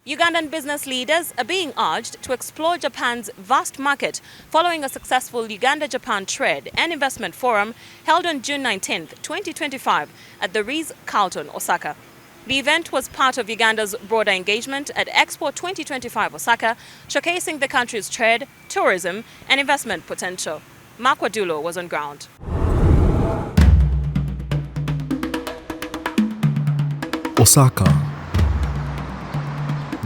Ugandan business leaders are being urged to explore Japan's vast market following a successful Uganda-Japan Trade and Investment Forum held on June 19, 2025 at the Ritz-Carlton, Osaka. The event was part of Uganda's broader engagement at Expo 2025 Osaka, showcasing the country's trade, tourism and investment potential. Mark Wadulo was on ground. Osaka,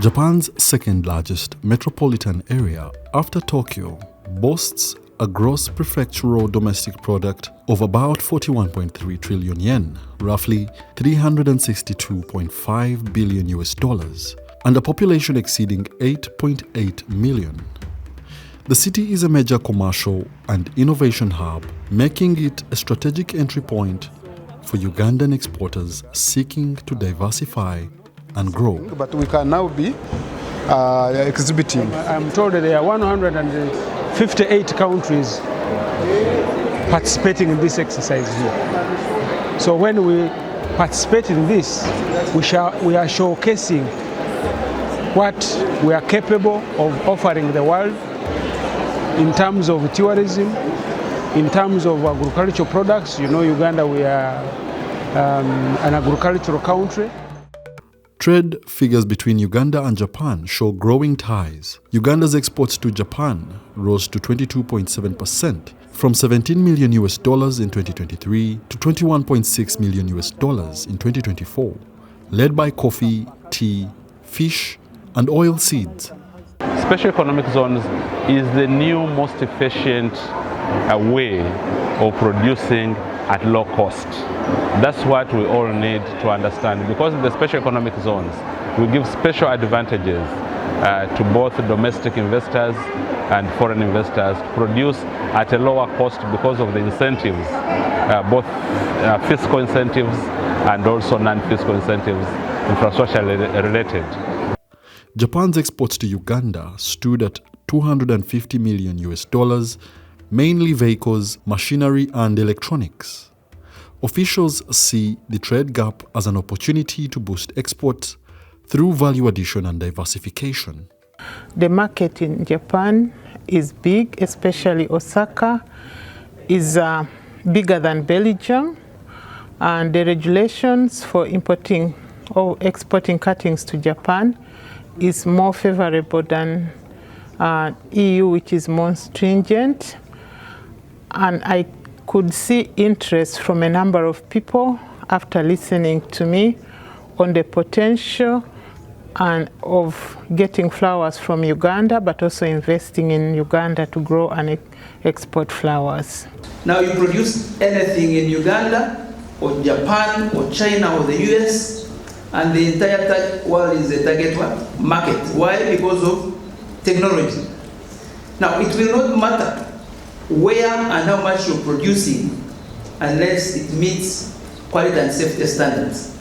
Japan's second largest metropolitan area after Tokyo, boasts a gross prefectural domestic product of about 41.3 trillion yen, roughly $362.5 billion, and a population exceeding 8.8 million. The city is a major commercial and innovation hub, making it a strategic entry point for Ugandan exporters seeking to diversify and grow. But we can now be exhibiting. I'm told that there are 158 countries participating in this exercise here. So when we participate in this, we are showcasing what we are capable of offering the world in terms of tourism, in terms of agricultural products. You know, Uganda, we are an agricultural country. Trade figures between Uganda and Japan show growing ties. Uganda's exports to Japan rose to 22.7% from $17 million in 2023 to $21.6 million in 2024, led by coffee, tea, fish, and oil seeds. Special economic zones is the new most efficient way of producing at low cost. That's what we all need to understand, because in the special economic zones, we give special advantages to both domestic investors and foreign investors to produce at a lower cost because of the incentives, both fiscal incentives and also non-fiscal incentives, infrastructure related. Japan's exports to Uganda stood at $250 million, mainly vehicles, machinery, and electronics. Officials see the trade gap as an opportunity to boost exports through value addition and diversification. The market in Japan is big, especially Osaka is bigger than Belgium, and the regulations for importing or exporting cuttings to Japan is more favorable than EU, which is more stringent. And I could see interest from a number of people after listening to me on the potential and of getting flowers from Uganda, but also investing in Uganda to grow and export flowers. Now you produce anything in Uganda or Japan or China or the US, and the entire world is a target market. Why? Because of technology. Now it will not matter where and how much you're producing unless it meets quality and safety standards.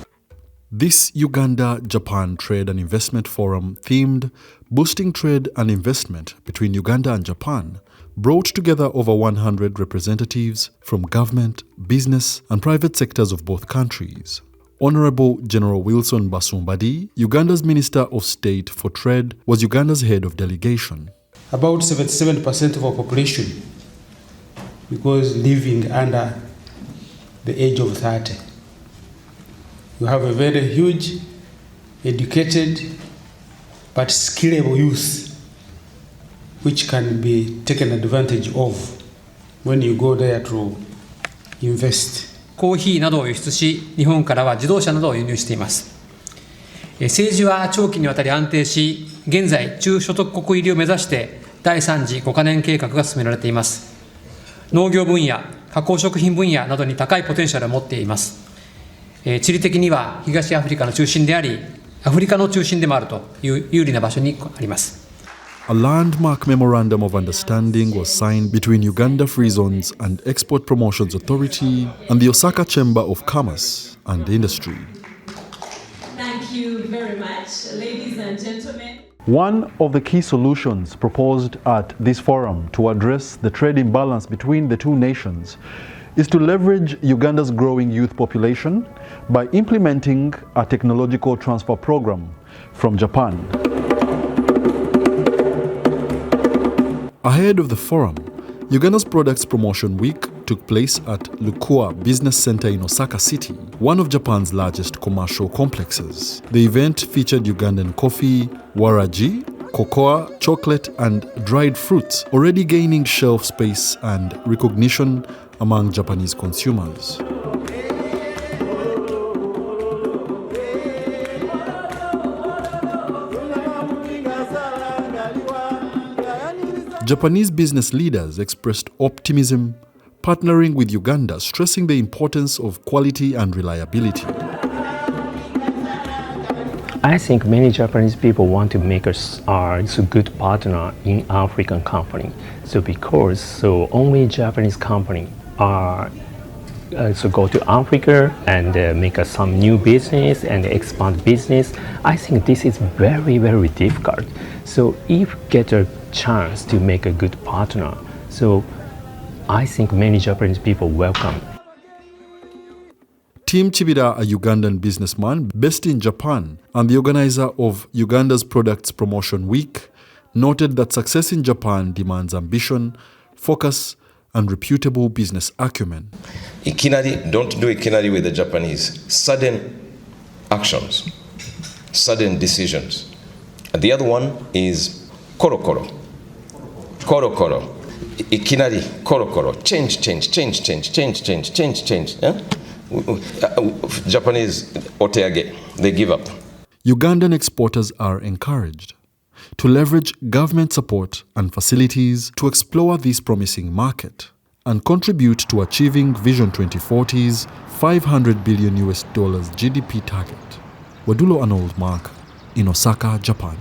This Uganda-Japan Trade and Investment Forum, themed Boosting Trade and Investment between Uganda and Japan, brought together over 100 representatives from government, business and private sectors of both countries. Honorable General Wilson Basumbadi, Uganda's Minister of State for Trade, was Uganda's head of delegation. About 77% of our population, because living under the age of 30. You have a very huge, educated, but skillable youth, which can be taken advantage of when you go there to invest. コーヒーなどを輸出し、日本からは自動車などを輸入しています。政治は長期にわたり安定し、現在、中所得国入りを目指して第3次5カ年計画が進められています。農業分野、加工食品分野などに高いポテンシャルを持っています。地理的には東アフリカの中心であり、アフリカの中心でもあるという有利な場所にあります。A landmark memorandum of understanding was signed between Uganda Free Zones and Export Promotions Authority and the Osaka Chamber of Commerce and Industry. Thank you very much, ladies and gentlemen. One of the key solutions proposed at this forum to address the trade imbalance between the two nations is to leverage Uganda's growing youth population by implementing a technological transfer program from Japan. Ahead of the forum, Uganda's Products Promotion Week took place at Lukua Business Center in Osaka City, one of Japan's largest commercial complexes. The event featured Ugandan coffee, waraji, cocoa, chocolate and dried fruits, already gaining shelf space and recognition among Japanese consumers. Japanese business leaders expressed optimism, partnering with Uganda, stressing the importance of quality and reliability. I think many Japanese people want to make us a good partner in African company. So only Japanese company are go to Africa and make some new business and expand business. I think this is very, very difficult. So if get a chance to make a good partner, so I think many Japanese people welcome. Tim Chibira, a Ugandan businessman based in Japan and the organizer of Uganda's Products Promotion Week, noted that success in Japan demands ambition, focus, and reputable business acumen. Ikinari, don't do ikinari with the Japanese. Sudden actions, sudden decisions. And the other one is koro-koro. Koro-koro. Ikinari, koro-koro. Change. Yeah? Japanese, oteage, they give up. Ugandan exporters are encouraged to leverage government support and facilities to explore this promising market and contribute to achieving Vision 2040's $500 billion GDP target. Wadulo Arnold Mark in Osaka, Japan.